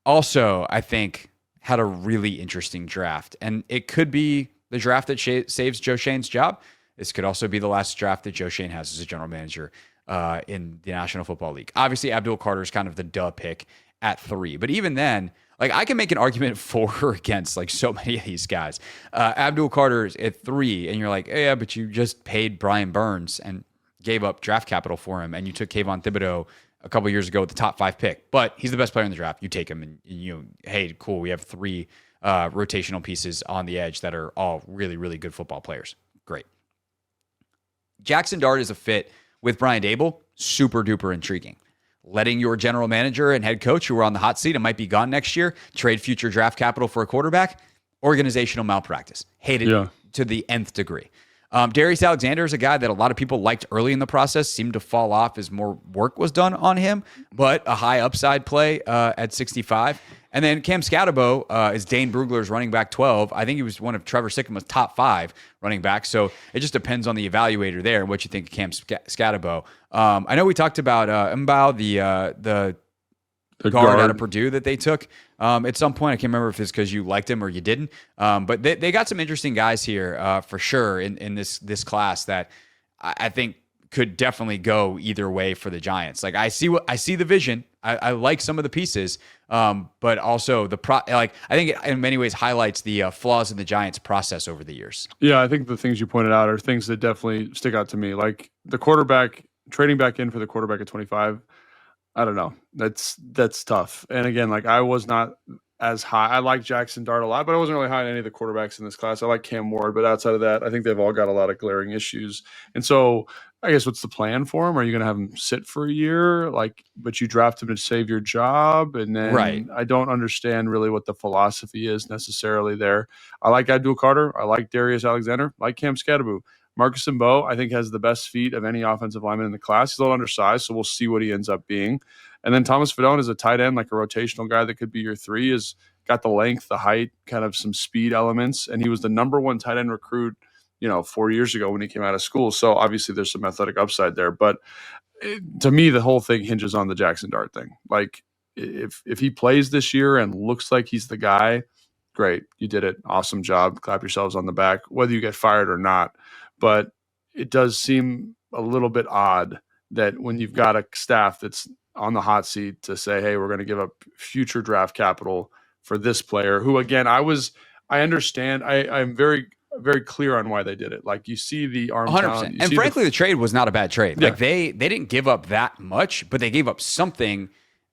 also, I think, had a really interesting draft, and it could be the draft that saves Joe Schoen's job. This could also be the last draft that Joe Schoen has as a general manager in the National Football League. Obviously, Abdul Carter is kind of the duh pick at 3. But even then, like I can make an argument for or against like so many of these guys. Abdul Carter is at 3, and you're like, yeah, but you just paid Brian Burns and gave up draft capital for him, and you took Kayvon Thibodeau a couple years ago with the top 5 pick. But he's the best player in the draft. You take him, and hey, cool, we have 3 rotational pieces on the edge that are all really, really good football players. Great. Jackson Dart is a fit with Brian Dable, super duper intriguing. Letting your general manager and head coach who are on the hot seat and might be gone next year trade future draft capital for a quarterback, organizational malpractice. Hated to the nth degree. Darius Alexander is a guy that a lot of people liked early in the process, seemed to fall off as more work was done on him, but a high upside play at 65. And then Cam Scatterbo is Dane Brugler's running back 12. I think he was one of Trevor Sycam's top 5 running backs. So it just depends on the evaluator there and what you think of Cam Scatterbo. I know we talked about Mbao, the guard out of Purdue that they took at some point. I can't remember if it's because you liked him or you didn't. But they got some interesting guys here for sure in this class that I think could definitely go either way for the Giants. Like I see the vision. I like some of the pieces, but also I think it in many ways highlights the flaws in the Giants' process over the years. Yeah, I think the things you pointed out are things that definitely stick out to me. Like the quarterback, trading back in for the quarterback at 25. I don't know. That's tough. And again, like I was not as high. I like Jackson Dart a lot, but I wasn't really high on any of the quarterbacks in this class. I like Cam Ward, but outside of that, I think they've all got a lot of glaring issues. And so I guess what's the plan for him? Are you going to have him sit for a year? But you draft him to save your job? And then I don't understand really what the philosophy is necessarily there. I like Abdul Carter. I like Darius Alexander. I like Cam Scatterbo. Marcus Mbow, I think, has the best feet of any offensive lineman in the class. He's a little undersized, so we'll see what he ends up being. And then Thomas Fedone is a tight end, like a rotational guy that could be your 3, has got the length, the height, kind of some speed elements. And he was the number 1 tight end recruit, 4 years ago when he came out of school. So obviously there's some athletic upside there. But to me, the whole thing hinges on the Jackson Dart thing. Like if he plays this year and looks like he's the guy, great. You did it. Awesome job. Clap yourselves on the back, whether you get fired or not. But it does seem a little bit odd that when you've got a staff that's on the hot seat to say, hey, we're going to give up future draft capital for this player who, again, I understand. I'm very, very clear on why they did it. Like you see the arm 100%. talent. And frankly, the trade was not a bad trade. Yeah. Like they didn't give up that much, but they gave up something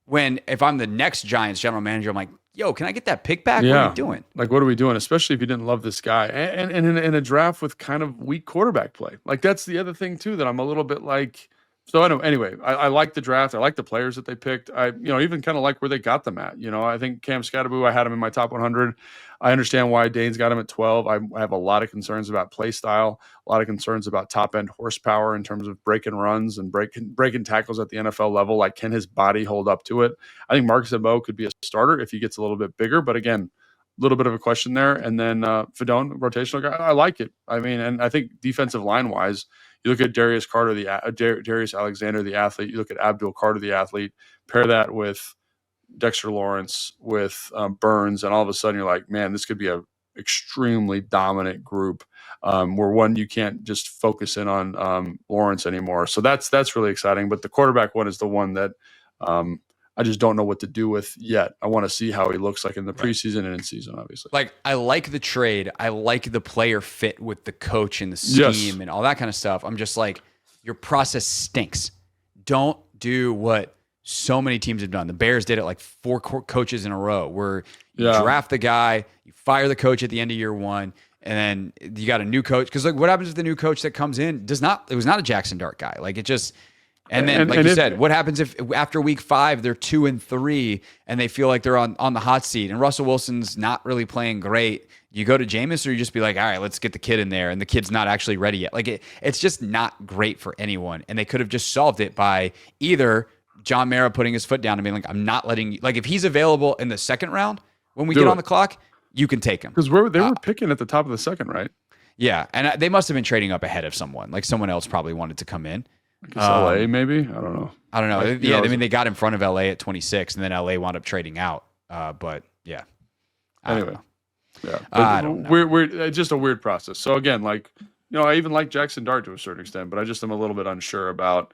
when if I'm the next Giants general manager, I'm like, yo, can I get that pick back? Yeah. What are you doing? Like, what are we doing? Especially if you didn't love this guy. And in a draft with kind of weak quarterback play. Like, that's the other thing, too, that I'm a little bit like. So, anyway, I like the draft. I like the players that they picked. I even kind of like where they got them at. I think Cam Scatterbo, I had him in my top 100. I understand why Dane's got him at 12. I have a lot of concerns about play style, a lot of concerns about top-end horsepower in terms of breaking runs and breaking tackles at the NFL level. Like, can his body hold up to it? I think Marcus Mbow could be a starter if he gets a little bit bigger. But, again, a little bit of a question there. And then Fedone, rotational guy, I like it. I mean, and I think defensive line-wise, you look at Darius Alexander, the athlete. You look at Abdul Carter, the athlete. Pair that with Dexter Lawrence, with Burns, and all of a sudden you're like, man, this could be a extremely dominant group. Where you can't just focus in on Lawrence anymore. So that's really exciting. But the quarterback one is the one that I just don't know what to do with yet. I want to see how he looks like in the preseason and in season, obviously. Like, I like the trade. I like the player fit with the coach and the scheme and all that kind of stuff. I'm just like, your process stinks. Don't do what so many teams have done. The Bears did it like 4 coaches in a row, where you draft the guy, you fire the coach at the end of year 1, and then you got a new coach. Because like, what happens if the new coach that comes in it was not a Jackson Dart guy? Like it just. And then, like you said, what happens if after week 5 they're 2-3 and they feel like they're on the hot seat and Russell Wilson's not really playing great? You go to Jameis, or you just be like, all right, let's get the kid in there, and the kid's not actually ready yet. Like it's just not great for anyone. And they could have just solved it by either John Mara putting his foot down and being like, I'm not letting you. Like if he's available in the second round when we get on the clock, you can take him. Because they were picking at the top of the second, right? Yeah, and they must have been trading up ahead of someone. Like someone else probably wanted to come in. LA maybe? I don't know. I mean, they got in front of LA at 26, and then LA wound up trading out. But yeah. Anyway. Yeah. I don't know. Weird. It's just a weird process. So again, like, I even like Jackson Dart to a certain extent, but I just am a little bit unsure about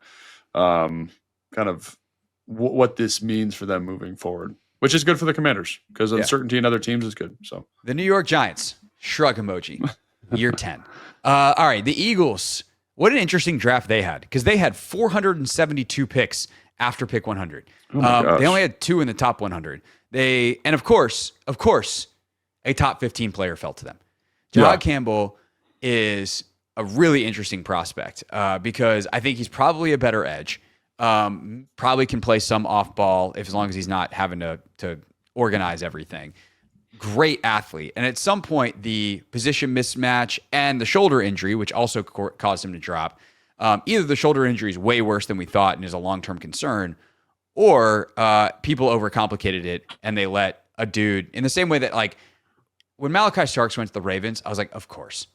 kind of what this means for them moving forward, which is good for the Commanders because uncertainty in other teams is good. So the New York Giants, shrug emoji, year 10. All right. The Eagles. What an interesting draft they had, because they had 472 picks after pick 100. They only had 2 in the top 100. And of course, a top 15 player fell to them. Jahad Campbell is a really interesting prospect because I think he's probably a better edge. Probably can play some off ball as long as he's not having to organize everything. Great athlete. And at some point, the position mismatch and the shoulder injury, which also caused him to drop, either the shoulder injury is way worse than we thought and is a long-term concern, or people overcomplicated it and they let a dude, in the same way that like when Malachi Starks went to the Ravens, I was like, of course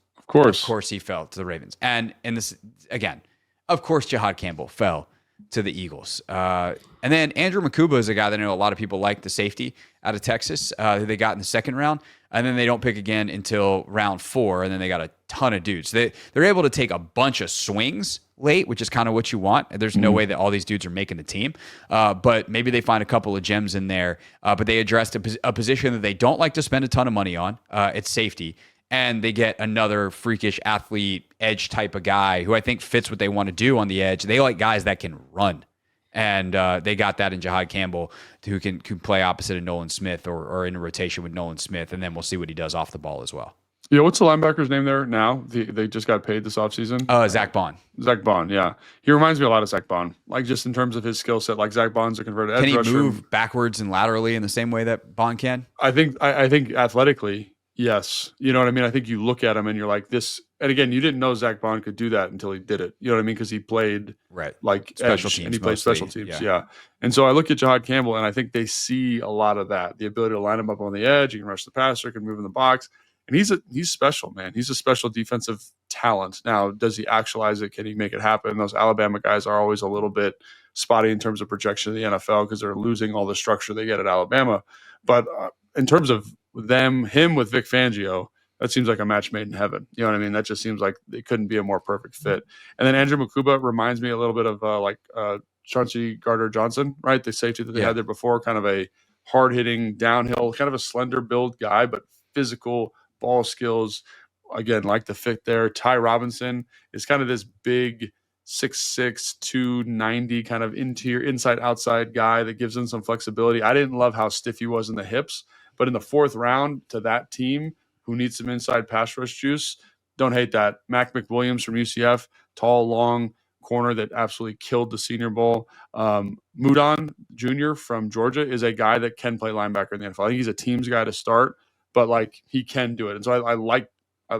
he fell to the Ravens. And in this, again, of course Jahad Campbell fell to the Eagles. And then Andrew Makuba is a guy that I know a lot of people like, the safety out of Texas, who they got in the second round. And then they don't pick again until round 4. And then they got a ton of dudes. They're able to take a bunch of swings late, which is kind of what you want. There's no way that all these dudes are making the team. But maybe they find a couple of gems in there. But they addressed a position that they don't like to spend a ton of money on. It's safety. And they get another freakish athlete, edge type of guy who I think fits what they want to do on the edge. They like guys that can run. And they got that in Jahad Campbell, who can play opposite of Nolan Smith or in a rotation with Nolan Smith. And then we'll see what he does off the ball as well. Yeah, what's the linebacker's name there now? They just got paid this offseason? Zach Bond. Zach Bond, yeah. He reminds me a lot of Zach Bond. Like just in terms of his skill set, like Zach Bond's a converted edge rusher. Can he move backwards and laterally in the same way that Bond can? I think athletically, yes. You know what I mean? I think you look at him and you're like this. And again, you didn't know Zach Bond could do that until he did it. You know what I mean? Because he played like special edge, teams, and he played special teams. Yeah. And so I look at Jahad Campbell and I think they see a lot of that. The ability to line him up on the edge, he can rush the passer, can move in the box. And he's special, man. He's a special defensive talent. Now, does he actualize it? Can he make it happen? Those Alabama guys are always a little bit spotty in terms of projection in the NFL because they're losing all the structure they get at Alabama. But in terms of him with Vic Fangio, that seems like a match made in heaven. You know what I mean? That just seems like it couldn't be a more perfect fit. And then Andrew Makuba reminds me a little bit of Chauncey Gardner-Johnson, right? The safety that they had there before, kind of a hard-hitting, downhill, kind of a slender build guy, but physical ball skills. Again, like the fit there. Ty Robinson is kind of this big 6'6", 290 kind of inside outside guy that gives them some flexibility. I didn't love how stiff he was in the hips, but in the 4th round to that team who needs some inside pass rush juice, don't hate that. Mac McWilliams from UCF, tall, long corner that absolutely killed the Senior Bowl. Mudon Jr. from Georgia is a guy that can play linebacker in the NFL. I think he's a team's guy to start, but like he can do it. And so I like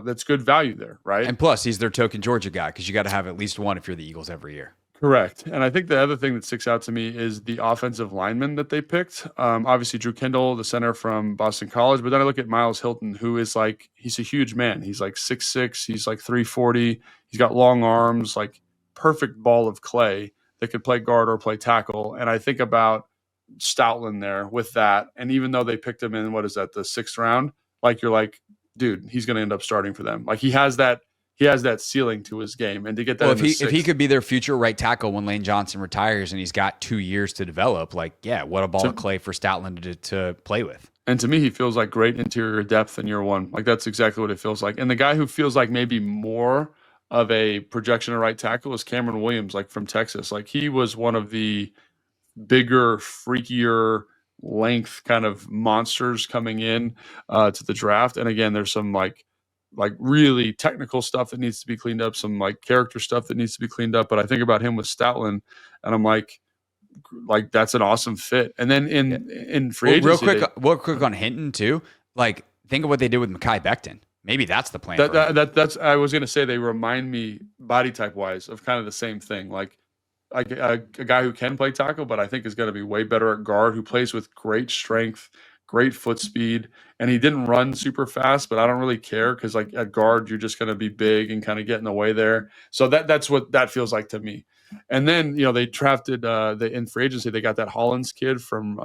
that's good value there, right? And plus, he's their token Georgia guy because you got to have at least one if you're the Eagles every year. Correct. And I think the other thing that sticks out to me is the offensive lineman that they picked. Obviously, Drew Kendall, the center from Boston College. But then I look at Miles Hilton, who is like, he's a huge man. He's like 6'6", he's like 340. He's got long arms, like perfect ball of clay that could play guard or play tackle. And I think about Stoutland there with that. And even though they picked him in, the 6th round, like you're like, dude, he's going to end up starting for them. Like he has that ceiling to his game. And to get that, if he could be their future right tackle when Lane Johnson retires and he's got 2 years to develop, like, yeah, what a ball of clay for Stoutland to play with. And to me, he feels like great interior depth in year 1. Like that's exactly what it feels like. And the guy who feels like maybe more of a projection of right tackle is Cameron Williams, like from Texas. Like he was one of the bigger, freakier length kind of monsters coming in to the draft. And again, there's some like really technical stuff that needs to be cleaned up, some like character stuff that needs to be cleaned up. But I think about him with Stoutland, and I'm like that's an awesome fit. And then in free agency, real quick on Hinton too. Like, think of what they did with Mekhi Becton. Maybe that's the plan. That's I was gonna say, they remind me body type wise of kind of the same thing. Like a guy who can play tackle, but I think is going to be way better at guard, who plays with great strength, great foot speed. And he didn't run super fast, but I don't really care, because like at guard, you're just going to be big and kind of get in the way there. So that's what that feels like to me. And then, they drafted in free agency, they got that Hollins kid from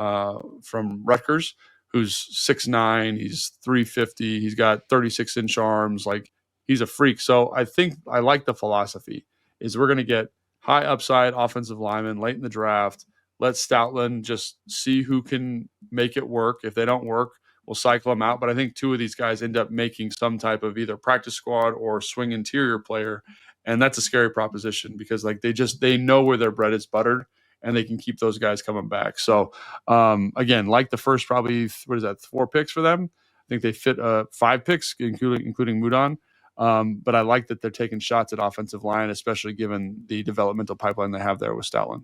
Rutgers, who's 6'9", he's 350, he's got 36-inch arms, like he's a freak. So I think I like the philosophy is we're going to get high upside offensive lineman late in the draft. Let Stoutland just see who can make it work. If they don't work, we'll cycle them out. But I think two of these guys end up making some type of either practice squad or swing interior player. And that's a scary proposition, because like they know where their bread is buttered, and they can keep those guys coming back. So again, like the first probably, 4 picks for them. I think they fit 5 picks, including Mudon. But I like that they're taking shots at offensive line, especially given the developmental pipeline they have there with Stoutland.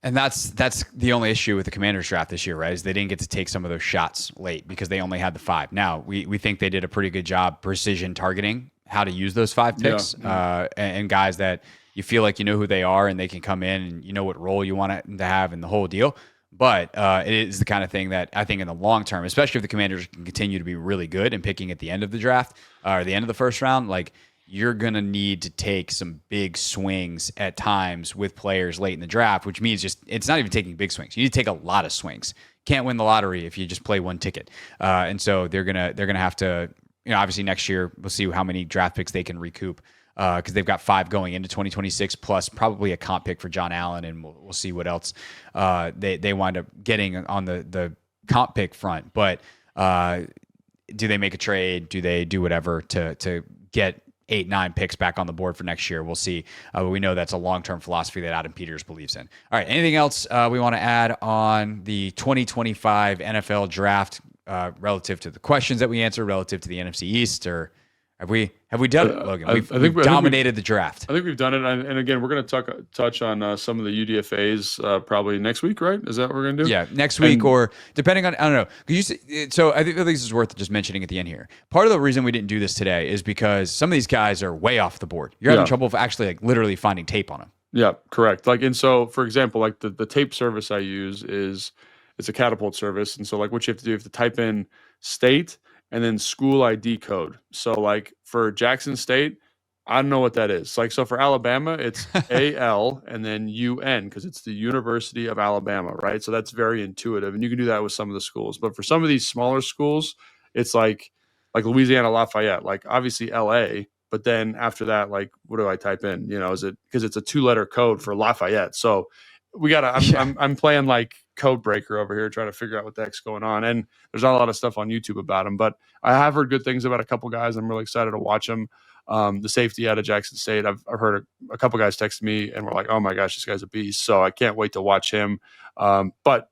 And that's the only issue with the Commanders draft this year, right? Is they didn't get to take some of those shots late because they only had the 5. Now, we think they did a pretty good job precision targeting how to use those 5 picks, and guys that you feel like you know who they are and they can come in and you know what role you want them to have in the whole deal. But it is the kind of thing that I think in the long term, especially if the Commanders can continue to be really good and picking at the end of the draft or the end of the first round, like you're going to need to take some big swings at times with players late in the draft, which means it's not even taking big swings. You need to take a lot of swings. Can't win the lottery if you just play one ticket. And so they're going to have to, obviously next year we'll see how many draft picks they can recoup, because they've got 5 going into 2026 plus probably a comp pick for John Allen, and we'll see what else they wind up getting on the comp pick front. But do they make a trade? Do they do whatever to get 8-9 picks back on the board for next year? We'll see. But we know that's a long-term philosophy that Adam Peters believes in. All right, anything else we want to add on the 2025 NFL draft relative to the questions that we answered, relative to the NFC East, or have we done it, Logan? We've dominated the draft. I think we've done it. And again, we're going to touch on some of the UDFAs probably next week, right? Is that what we're going to do? Yeah, next week, or depending on, I don't know. So I think this is worth just mentioning at the end here. Part of the reason we didn't do this today is because some of these guys are way off the board. You're having trouble actually like literally finding tape on them. Yeah, correct. Like, and so for example, like the tape service I use it's a Catapult service. And so like what you have to do, you have to type in state and then school ID code. So like for Jackson State, I don't know what that is. Like, so for Alabama, it's AL and then UN, because it's the University of Alabama, right? So that's very intuitive, and you can do that with some of the schools. But for some of these smaller schools, it's like Louisiana Lafayette, like obviously LA, but then after that, like what do I type in? Is it because it's a 2-letter code for Lafayette? So we gotta. I'm playing like code breaker over here, trying to figure out what the heck's going on. And there's not a lot of stuff on YouTube about him, but I have heard good things about a couple guys. I'm really excited to watch them. The safety out of Jackson State, I've heard a couple guys text me and we're like, oh my gosh, this guy's a beast. So I can't wait to watch him. But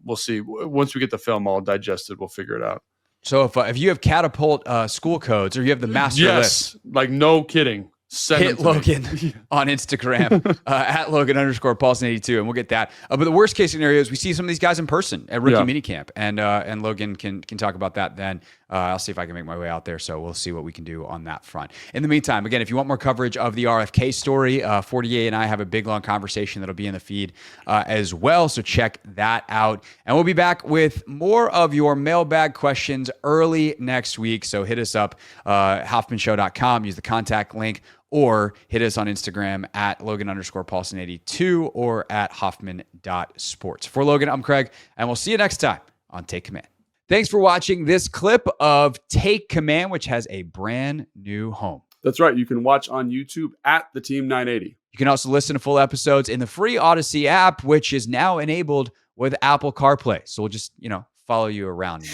we'll see. Once we get the film all digested, we'll figure it out. So if you have Catapult school codes, or you have the master list, like no kidding, hit Logan on Instagram at Logan_Paulson82, and we'll get that. But the worst case scenario is we see some of these guys in person at rookie minicamp, and Logan can talk about that then. I'll see if I can make my way out there, so we'll see what we can do on that front. In the meantime, again, if you want more coverage of the RFK story, 48 and I have a big, long conversation that'll be in the feed as well, so check that out. And we'll be back with more of your mailbag questions early next week, so hit us up, hoffmanshow.com, use the contact link, or hit us on Instagram at Logan_Paulson82 or at Hoffman.sports. For Logan, I'm Craig, and we'll see you next time on Take Command. Thanks for watching this clip of Take Command, which has a brand new home. That's right. You can watch on YouTube at the Team 980. You can also listen to full episodes in the free Odyssey app, which is now enabled with Apple CarPlay. So we'll just, follow you around.